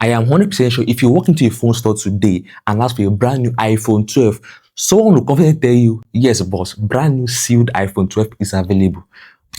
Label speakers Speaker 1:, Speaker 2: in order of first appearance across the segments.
Speaker 1: I am 100% sure if you walk into a phone store today and ask for a brand new iPhone 12, someone will confidently tell you, yes, boss, brand new sealed iPhone 12 is available.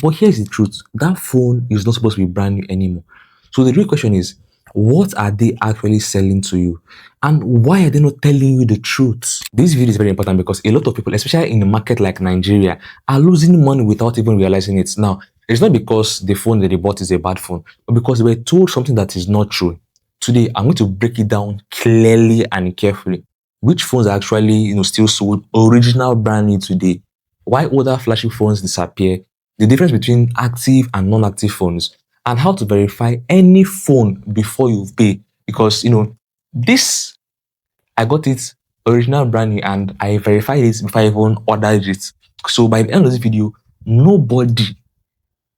Speaker 1: But here's the truth, that phone is not supposed to be brand new anymore. So the real question is, what are they actually selling to you? And why are they not telling you the truth? This video is very important because a lot of people, especially in a market like Nigeria, are losing money without even realizing it. Now, it's not because the phone that they bought is a bad phone, but because they were told something that is not true. Today, I'm going to break it down clearly and carefully. Which phones are actually, still sold original brand new today? Why older flashy phones disappear? The difference between active and non-active phones, and how to verify any phone before you pay. Because this, I got it original brand new and I verified it before I even ordered it. So by the end of this video, nobody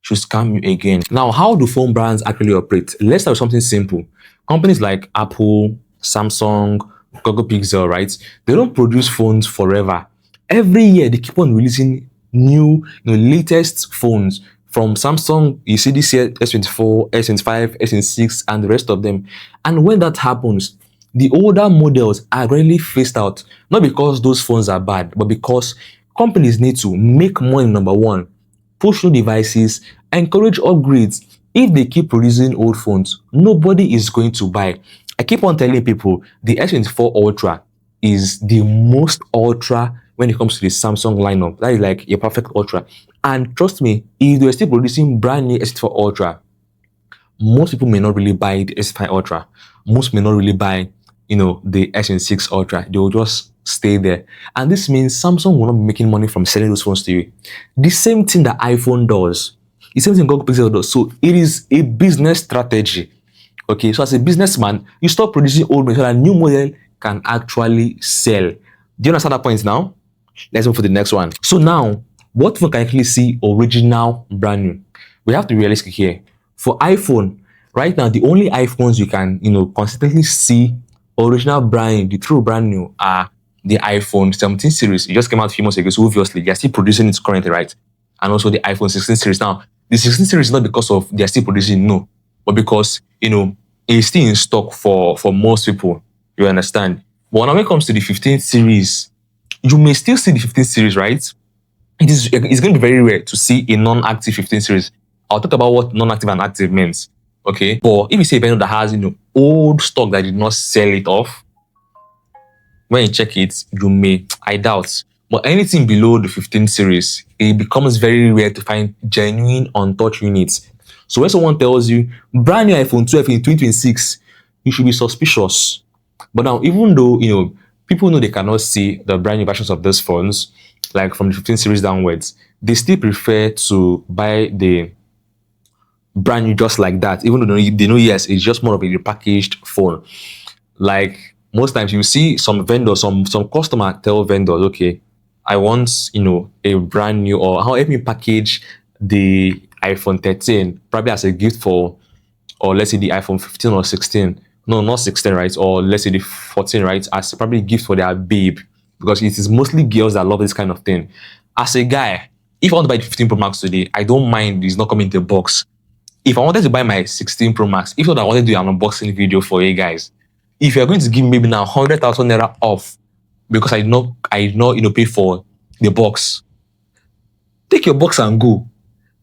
Speaker 1: should scam you again. Now, how do phone brands actually operate? Let's start with something simple. Companies like Apple, Samsung, Google Pixel, right? They don't produce phones forever. Every year, they keep on releasing new, latest phones. From Samsung, you see this year S24, S25, S26, and the rest of them. And when that happens, the older models are really phased out. Not because those phones are bad, but because companies need to make money, number one, push new devices, encourage upgrades. If they keep producing old phones, nobody is going to buy. I keep on telling people the S24 Ultra is the most ultra when it comes to the Samsung lineup. That is like your perfect ultra. And trust me, if they're still producing brand new S24 Ultra, most people may not really buy the S5 Ultra. Most may not really buy, the S26 Ultra. They will just stay there. And this means Samsung will not be making money from selling those phones to you. The same thing that iPhone does. The same thing Google Pixel does. So it is a business strategy. Okay, so as a businessman, you stop producing old models so that a new model can actually sell. Do you understand that point now? Let's move to the next one. So now, what phone can actually see original brand new? We have to be realistic here. For iPhone, right now, the only iPhones you can, consistently see original brand new, the true brand new, are the iPhone 17 series. It just came out a few months ago, so obviously they're still producing it currently, right? And also the iPhone 16 series. Now, the 16 series is not because of they're still producing, no, but because it's still in stock for most people. You understand? But when it comes to the 15 series, you may still see the 15 series, right? It's going to be very rare to see a non-active 15 series. I'll talk about what non-active and active means. Okay, but if you see a vendor that has old stock that did not sell it off, when you check it, you may, I doubt. But anything below the 15 series, it becomes very rare to find genuine untouched units. So when someone tells you brand new iPhone 12 in 2026, you should be suspicious. But now, even though people know they cannot see the brand new versions of those phones, like from the 15 series downwards, they still prefer to buy the brand new just like that, even though they know yes, it's just more of a repackaged phone. Like most times you see some vendors, some customer tell vendors, okay, I want a brand new, or how help me package the iPhone 13 probably as a gift for, or let's say the iPhone 15 or 16, no, not 16, right, or let's say the 14, right, as probably a gift for their babe, because it is mostly girls that love this kind of thing. As a guy, if I want to buy the 15 Pro Max today, I don't mind it's not coming in the box. If I wanted to buy my 16 Pro Max, if not, I wanted to do an unboxing video for you guys, if you're going to give me maybe now 100,000 naira off because I know pay for the box, take your box and go.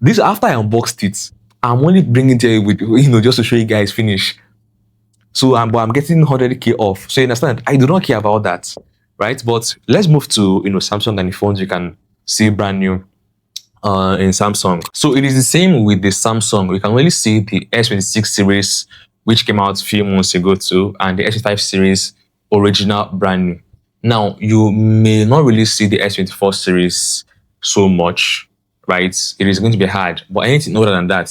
Speaker 1: This after I unboxed it, I'm only bringing it here with just to show you guys finish. So I'm getting 100k off. So you understand? I do not care about that, right? But let's move to Samsung and the phones you can see brand new in Samsung. So it is the same with the Samsung. We can only see the S26 series, which came out a few months ago too, and the S25 series original brand new. Now you may not really see the S24 series so much, right? It is going to be hard, but anything other than that,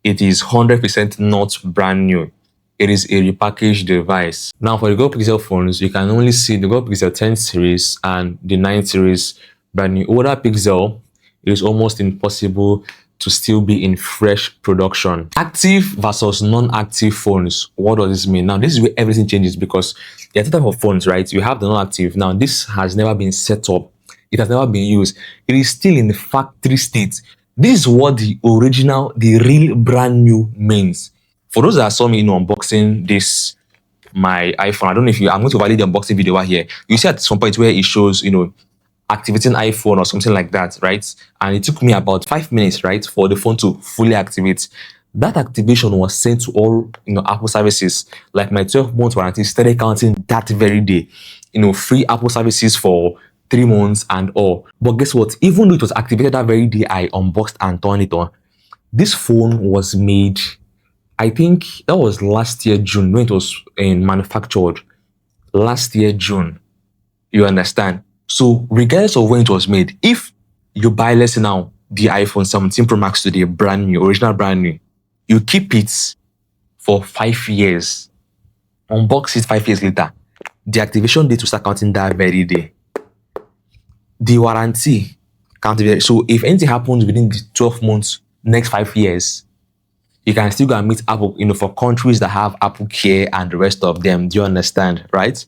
Speaker 1: it is 100% not brand new. It is a repackaged device. Now for the Google Pixel phones, you can only see the Google Pixel 10 series and the 9 series brand new. Older Pixel, it is almost impossible to still be in fresh production. Active versus non-active phones. What does this mean? Now, this is where everything changes, because there are two types of phones, right? You have the non-active. Now, this has never been set up. It has never been used. It is still in the factory state. This is what the original, the real brand new means. For those that saw me, unboxing this my iPhone, I don't know if I'm going to validate the unboxing video right here. You see at some point where it shows, activating iPhone or something like that, right? And it took me about 5 minutes, right, for the phone to fully activate. That activation was sent to all, Apple services. Like my 12-month warranty started counting that very day. Free Apple services for 3 months and all. But guess what? Even though it was activated that very day I unboxed and turned it on, this phone was made, I think that was last year June when it was manufactured. Last year June. You understand? So regardless of when it was made, if you buy, let's say now, the iPhone 17 Pro Max today, brand new, original brand new, you keep it for 5 years, unbox it 5 years later, the activation date will start counting that very day. The warranty counted. So if anything happens within the 12 months, next 5 years, you can still go and meet Apple, for countries that have Apple Care and the rest of them. Do you understand, right?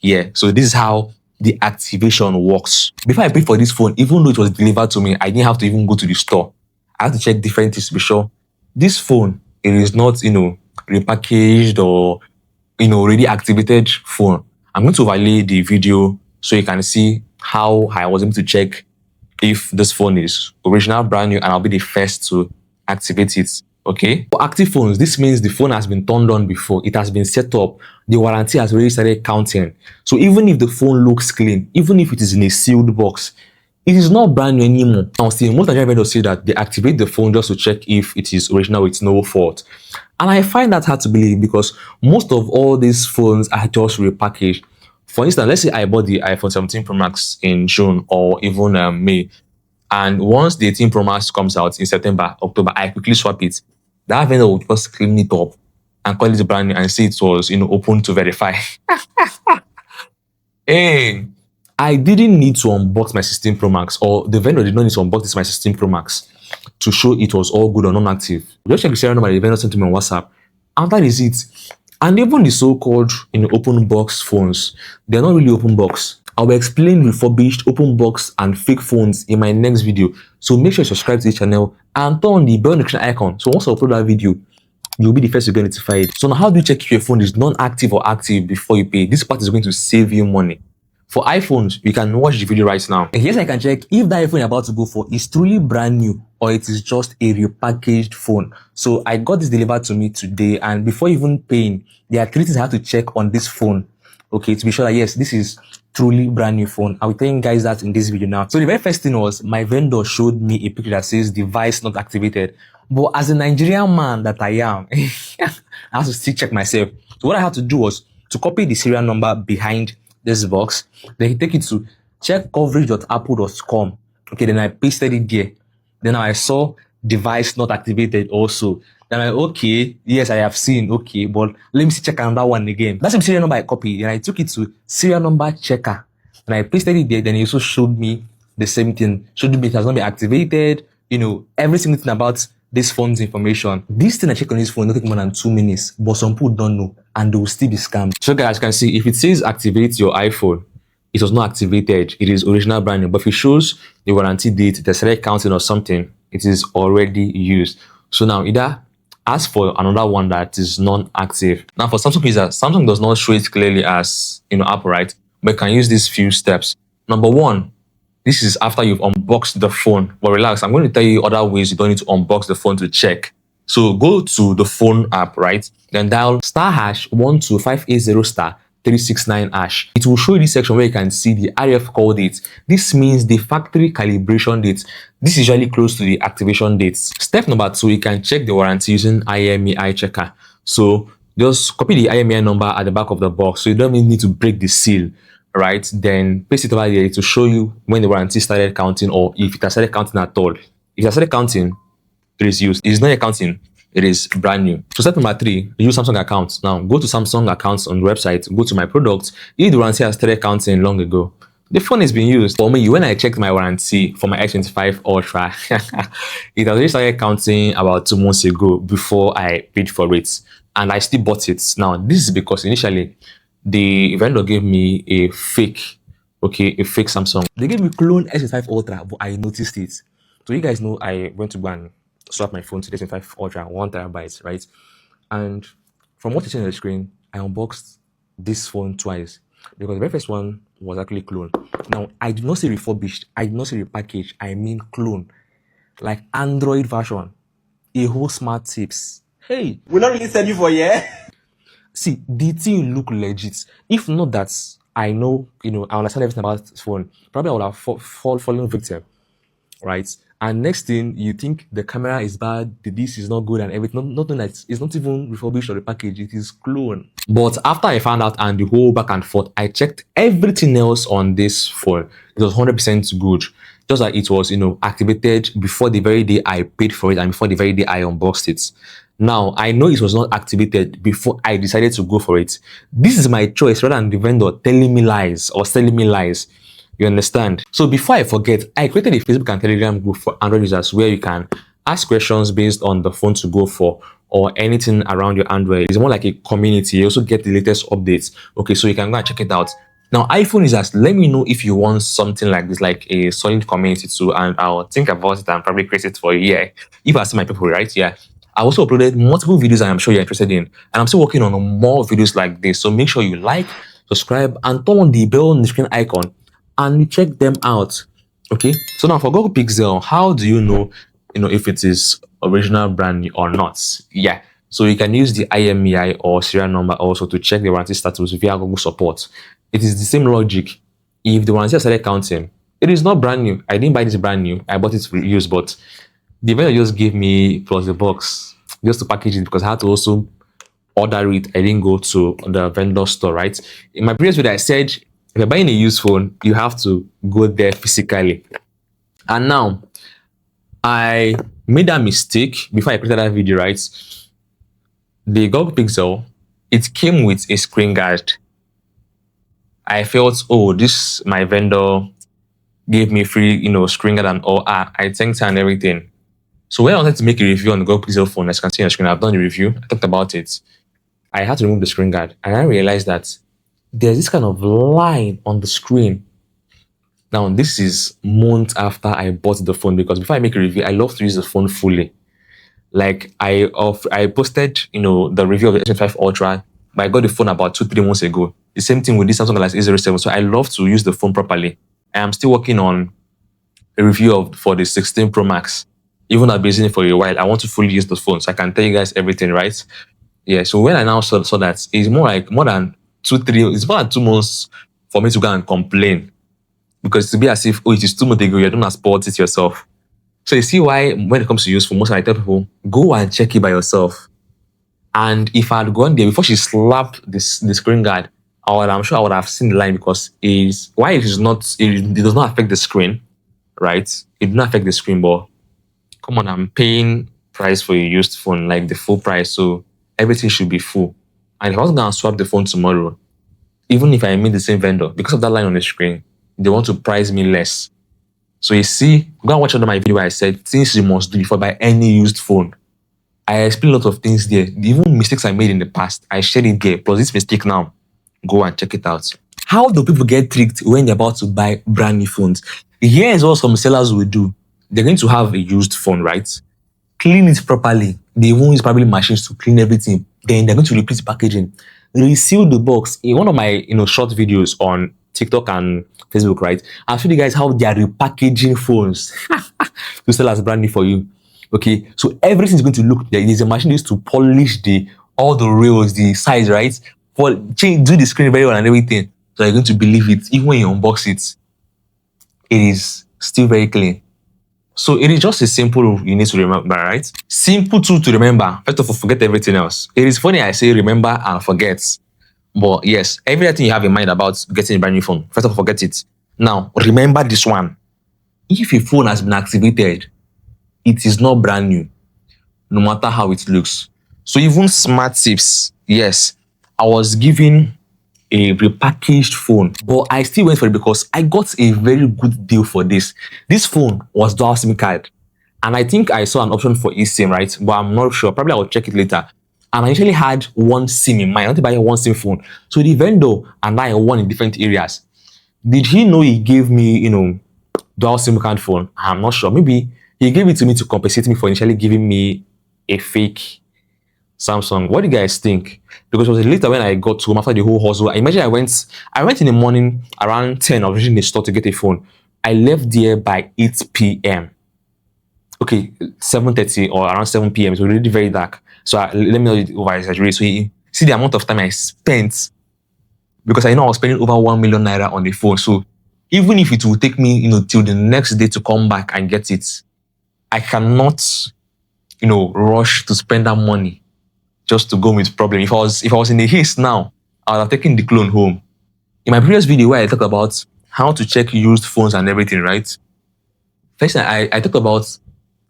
Speaker 1: Yeah. So this is how the activation works. Before I paid for this phone, even though it was delivered to me, I didn't have to even go to the store. I had to check different things to be sure. This phone, it is not, repackaged or, already activated phone. I'm going to overlay the video so you can see how I was able to check if this phone is original, brand new, and I'll be the first to activate it. Okay. For active phones, this means the phone has been turned on before, it has been set up, the warranty has already started counting. So even if the phone looks clean, even if it is in a sealed box, it is not brand new anymore. Now, see, most Nigerian vendors say that they activate the phone just to check if it is original with no fault. And I find that hard to believe because most of all these phones are just repackaged. For instance, let's say I bought the iPhone 17 Pro Max in June or even May. And once the 18 Pro Max comes out in September, October, I quickly swap it. That vendor will just clean it up and call it brand new and say it was, open to verify. Hey, I didn't need to unbox my 16 Pro Max, or the vendor did not need to unbox my 16 Pro Max to show it was all good or non-active. Just check the serial number the vendor sent to me on WhatsApp. And that is it. And even the so-called open box phones, they're not really open box. I will explain refurbished, open box, and fake phones in my next video. So make sure you subscribe to this channel and turn on the bell notification icon. So once I upload that video, you'll be the first to get notified. So now how do you check if your phone is non-active or active before you pay? This part is going to save you money. For iPhones, you can watch the video right now. And here's how I can check if that iPhone you're about to go for is truly brand new or it is just a repackaged phone. So I got this delivered to me today, and before even paying, there are 3 things I have to check on this phone. Okay, to be sure that yes, this is truly brand new phone. I will tell you guys that in this video now. So the very first thing was my vendor showed me a picture that says device not activated. But as a Nigerian man that I am, I have to still check myself. So what I had to do was to copy the serial number behind this box, then take it to checkcoverage.apple.com. Okay, then I pasted it there. Then I saw device not activated also. Then okay, yes, I have seen, okay, but let me see check another one again. That's the serial number I copied. Then I took it to serial number checker. And I pasted it there. Then it also showed me the same thing. Showed me it has not been activated, every single thing about this phone's information. This thing I check on this phone will take more than 2 minutes, but some people don't know and they will still be scammed. So guys, you can see if it says activate your iPhone, it was not activated. It is original brand new. But if it shows the warranty date, the select counting or something, it is already used. So now either ask for another one that is non-active. Now for Samsung users, Samsung does not show it clearly as Apple, right? But you can use these few steps. Number one, this is after you've unboxed the phone. But relax, I'm going to tell you other ways you don't need to unbox the phone to check. So go to the phone app, right? Then dial *12580*369#. It will show you this section where you can see the RF call date. This means the factory calibration date. This is usually close to the activation dates. Step number 2, you can check the warranty using IMEI checker. So just copy the IMEI number at the back of the box. So you don't even need to break the seal, right? Then paste it over there to show you when the warranty started counting or if it has started counting at all. If it has started counting, it is used. It is not accounting, it is brand new. So step number 3, use Samsung accounts. Now go to Samsung accounts on the website, go to my products. If the warranty has started counting long ago, the phone is being used. For me, when I checked my warranty for my S25 Ultra, it already started counting about 2 months ago before I paid for it. And I still bought it. Now, this is because initially the vendor gave me a fake Samsung. They gave me clone S25 Ultra, but I noticed it. So you guys know I went to go and swap my phone to the S25 Ultra 1 terabyte, right? And from what you see on the screen, I unboxed this phone twice because the very first one was actually clone. Now, I did not say refurbished, I did not say repackaged, I mean clone. Like Android version, a whole smart tips. Hey,
Speaker 2: We're not really sending for
Speaker 1: see, the thing look legit. If not that I know, I understand everything about this phone, probably I would have fallen victim, right? And next thing, you think the camera is bad, the disc is not good, and everything. Not that it's not even refurbished or repackaged, it is clone. But after I found out and the whole back and forth, I checked everything else on this phone. It was 100% good. Just like it was, activated before the very day I paid for it and before the very day I unboxed it. Now, I know it was not activated before I decided to go for it. This is my choice rather than the vendor telling me lies or selling me lies. You understand? So before I forget, I created a Facebook and Telegram group for Android users where you can ask questions based on the phone to go for or anything around your Android. It's more like a community. You also get the latest updates. Okay, so you can go and check it out. Now, iPhone users, let me know if you want something like this, like a solid community too, and I'll think about it and probably create it for you. Yeah, if I see my people, right? Yeah. I also uploaded multiple videos I'm sure you're interested in, and I'm still working on more videos like this. So make sure you like, subscribe, and turn on the bell on the screen icon and check them out. Okay, so now for Google Pixel, how do you know if it is original brand new or not? Yeah, so you can use the IMEI or serial number also to check the warranty status via Google support. It is the same logic. If the warranty started counting, it is not brand new. I didn't buy this brand new, I bought it for use, but the vendor just gave me plus the box just to package it because I had to also order it. I didn't go to the vendor store, right? In my previous video, I said if you're buying a used phone, you have to go there physically. And now, I made that mistake before I created that video, right? The Google Pixel, it came with a screen guard. I felt, oh, this my vendor gave me free, screen guard and all. I thanked her and everything. So when I wanted to make a review on the Google Pixel phone, as you can see on the screen, I've done the review. I talked about it. I had to remove the screen guard, and I realized that there's this kind of line on the screen. Now, this is months after I bought the phone because before I make a review, I love to use the phone fully. Like I posted, the review of the S25 Ultra, but I got the phone about 2-3 months ago. The same thing with this Samsung Galaxy A07. So I love to use the phone properly. I am still working on a review for the 16 Pro Max. Even though I've been using it for a while, I want to fully use the phone so I can tell you guys everything, right? Yeah, so when I now saw that, it's more than 2 months for me to go and complain. Because to be as if, it is 2 months ago, you don't support it yourself. So you see why when it comes to use phone, most of I tell people, go and check it by yourself. And if I had gone there before she slapped the screen guard, I'm sure I would have seen the line because it does not affect the screen, right? It does not affect the screen, but come on, I'm paying price for a used phone, like the full price, so everything should be full. And if I was going to swap the phone tomorrow, even if I meet the same vendor, because of that line on the screen, they want to price me less. So you see, go and watch another my video where I said things you must do before buy any used phone. I explained a lot of things there. Even mistakes I made in the past, I shared it there. Plus this mistake now, go and check it out. How do people get tricked when they're about to buy brand new phones? Here's what some sellers will do. They're going to have a used phone, right? Clean it properly. They won't use probably machines to clean everything. Then they're going to replace the packaging. Reseal the box. In one of my short videos on TikTok and Facebook, right? I'll show you guys how they are repackaging phones to sell as brand new for you. Okay, so everything's going to look. There's a machine used to polish all the rails, the sides, right? Do the screen very well and everything. So you're going to believe it. Even when you unbox it, it is still very clean. So it is just a simple rule you need to remember, right? Simple tool to remember. First of all, forget everything else. It is funny I say remember and forget. But yes, everything you have in mind about getting a brand new phone, first of all, forget it. Now, remember this one. If a phone has been activated, it is not brand new, no matter how it looks. So even smart tips, yes, I was given a repackaged phone, but I still went for it because I got a very good deal for this. This phone was dual SIM card, and I think I saw an option for eSIM, right? But I'm not sure. Probably I'll check it later. And I initially had one SIM in mind. I wanted to buy one SIM phone. So the vendor and I won in different areas. Did he know he gave me, dual SIM card phone? I'm not sure. Maybe he gave it to me to compensate me for initially giving me a fake Samsung. What do you guys think? Because it was later when I got home after the whole hustle. I imagine I went in the morning around 10. I was reaching the store to get a phone. I left there by 8 p.m. Okay, 7:30 or around 7 p.m. It was already very dark. So let me not over exaggerate. So you see the amount of time I spent because I know I was spending over 1 million naira on the phone. So even if it will take me, till the next day to come back and get it, I cannot, rush to spend that money just to go with problem. If I was in a haste now, I would have taken the clone home. In my previous video where I talked about how to check used phones and everything, right? First thing I talked about,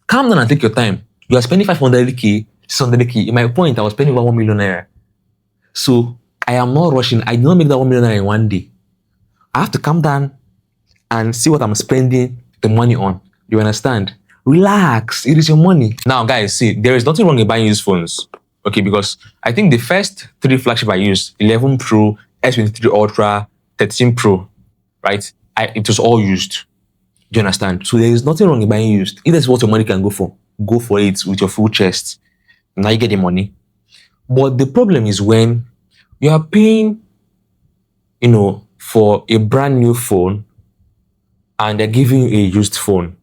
Speaker 1: calm down and take your time. You are spending 500k, 600k. In my point, I was spending over 1 million naira. So I am not rushing. I did not make that 1 million naira in one day. I have to calm down and see what I'm spending the money on. You understand? Relax. It is your money. Now, guys, see, there is nothing wrong in buying used phones. Okay, because I think the first 3 flagship I used, 11 Pro, S23 Ultra, 13 Pro, right? It was all used. Do you understand? So there is nothing wrong in buying used. If that's what your money can go for it with your full chest. Now you get the money. But the problem is when you are paying, for a brand new phone and they're giving you a used phone.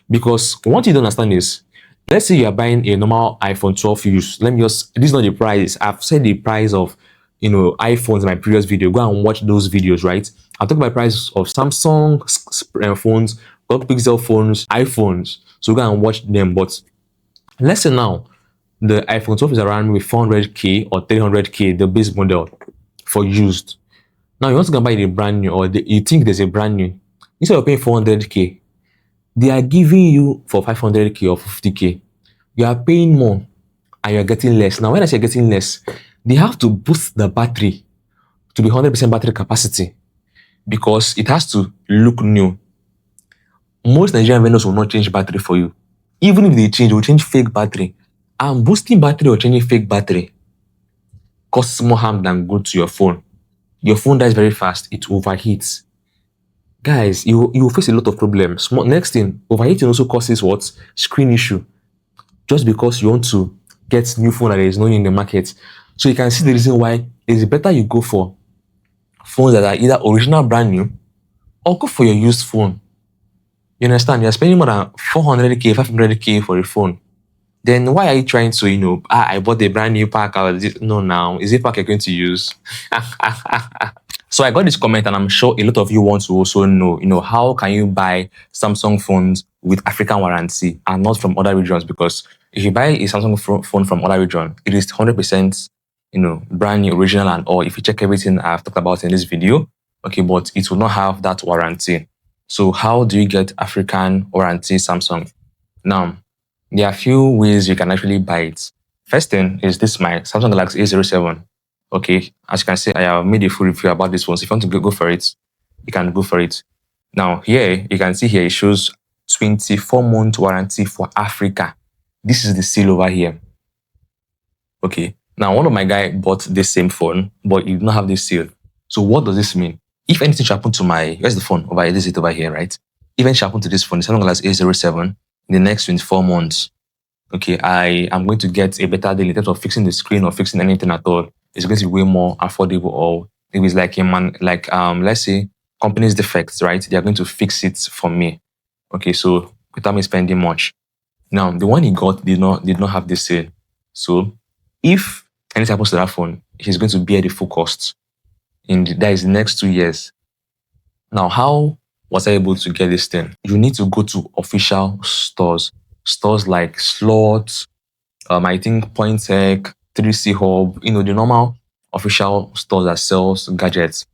Speaker 1: Because what you don't understand is, let's say you are buying a normal iPhone 12 used. This is not the price. I've said the price of, iPhones in my previous video. Go and watch those videos, right? I'll talk about price of Samsung phones, Google Pixel phones, iPhones. So go and watch them. But let's say now, the iPhone 12 is around with 400k or 300k, the base model for used. Now you want to go buy the brand new, or you think there's a brand new. Instead of paying 400k, they are giving you for 500k or 50k. You are paying more and you're getting less. Now, when I say getting less, they have to boost the battery to be 100% battery capacity because it has to look new. Most Nigerian vendors will not change battery for you. Even if they will change fake battery. And boosting battery or changing fake battery causes more harm than good to your phone. Your phone dies very fast. It overheats. Guys, you will face a lot of problems. Next thing, overheating also causes what? Screen issue. Just because you want to get new phone that there is no in the market. So you can see the reason why it's better you go for phones that are either original brand new or go for your used phone. You understand? You're spending more than 400k, 500k for a phone. Then why are you trying to, I bought a brand new pack. No, now, is it pack you're going to use? So I got this comment and I'm sure a lot of you want to also know, how can you buy Samsung phones with African warranty and not from other regions? Because if you buy a Samsung phone from other region, it is 100%, brand new, original and all. If you check everything I've talked about in this video, okay, but it will not have that warranty. So how do you get African warranty Samsung? Now, there are a few ways you can actually buy it. First thing is this, my Samsung Galaxy A07. Okay, as you can see, I have made a full review about this one. So if you want to go for it, you can go for it. Now, here, you can see here, it shows 24-month warranty for Africa. This is the seal over here. Okay, now one of my guys bought this same phone, but he did not have this seal. So what does this mean? If anything should happen to where's the phone? Over here, this is it over here, right? If anything should happen to this phone, the Samsung Galaxy A07, in the next 24 months, okay, I am going to get a better deal in terms of fixing the screen or fixing anything at all. It's going to be way more affordable, or if it's like let's say company's defects, right? They are going to fix it for me. Okay, so without me spending much. Now, the one he got did not have this sale. So if anything happens to that phone, he's going to bear the full cost that is the next 2 years. Now, how was I able to get this thing? You need to go to official stores like Slots, I think Point Tech, 3C Hub, the normal official stores that sells gadgets.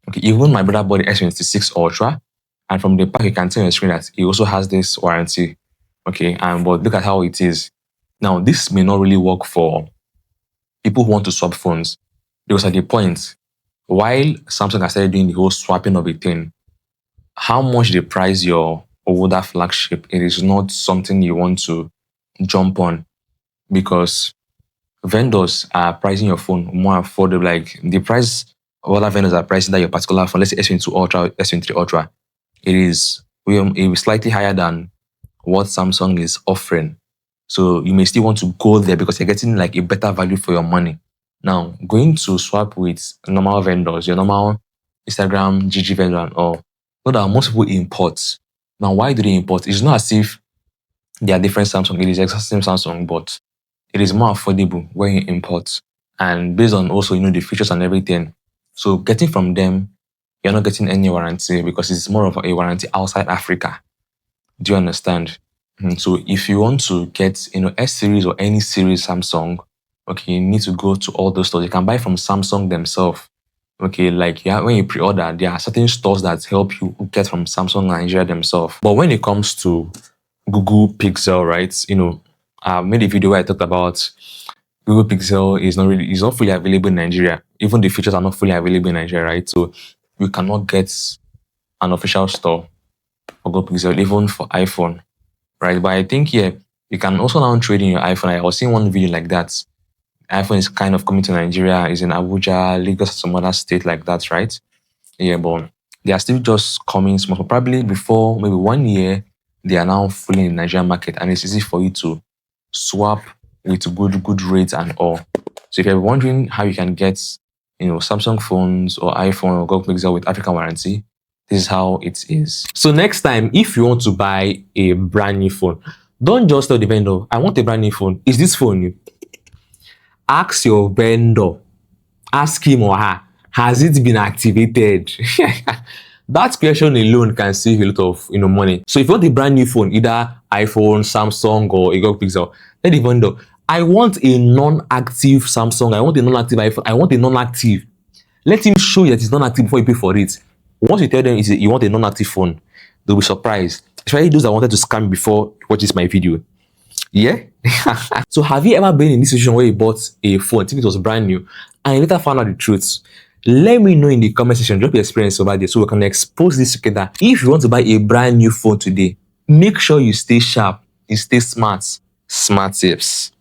Speaker 1: Okay, even my brother bought the S26 Ultra, and from the pack you can tell on the screen that he also has this warranty. Okay, but look at how it is. Now, this may not really work for people who want to swap phones, because at the point, while Samsung has started doing the whole swapping of a thing, how much they price your older flagship, it is not something you want to jump on, because vendors are pricing your phone more affordable. Like the price other vendors are pricing that your particular phone, let's say S22 Ultra, S23 Ultra, it is slightly higher than what Samsung is offering. So you may still want to go there because you're getting like a better value for your money. Now, going to swap with normal vendors, your normal Instagram, GG vendor and all, know that most people import. Now, why do they import? It's not as if there are different Samsung. It is exactly the same Samsung, but it is more affordable when you import. And based on also, the features and everything. So getting from them, you're not getting any warranty because it's more of a warranty outside Africa. Do you understand? So if you want to get, S series or any series Samsung, okay, you need to go to all those stores. You can buy from Samsung themselves. Okay, like when you pre-order, there are certain stores that help you get from Samsung Nigeria themselves. But when it comes to Google Pixel, right? I made a video where I talked about Google Pixel is not fully available in Nigeria. Even the features are not fully available in Nigeria, right? So you cannot get an official store for Google Pixel, even for iPhone, right? But I think you can also now trade in your iPhone. I was seeing one video like that. iPhone is kind of coming to Nigeria, is in Abuja, Lagos, some other state like that, right? Yeah, but they are still just coming small. Probably before maybe 1 year, they are now fully in the Nigerian market, and it's easy for you to swap with good rates and all. So if you're wondering how you can get, Samsung phones or iPhone or Google Pixel with African warranty, this is how it is. So next time, if you want to buy a brand new phone, don't just tell the vendor, I want a brand new phone. Is this phone new? Ask your vendor, ask him or her, has it been activated? That question alone can save a lot of money. So if you want a brand new phone, either iPhone, Samsung, or a Google Pixel, let the vendor, I want a non-active Samsung, I want a non-active iPhone, I want a non-active. Let him show you that it's non-active before you pay for it. Once you tell them you want a non-active phone, they'll be surprised. Especially those that wanted to scam before watching my video. Yeah? So have you ever been in this situation where you bought a phone, think it was brand new, and you later found out the truth? Let me know in the comment section. Drop your experience over there so we can expose this together. If you want to buy a brand new phone today, make sure you stay sharp, you stay smart. Smart tips.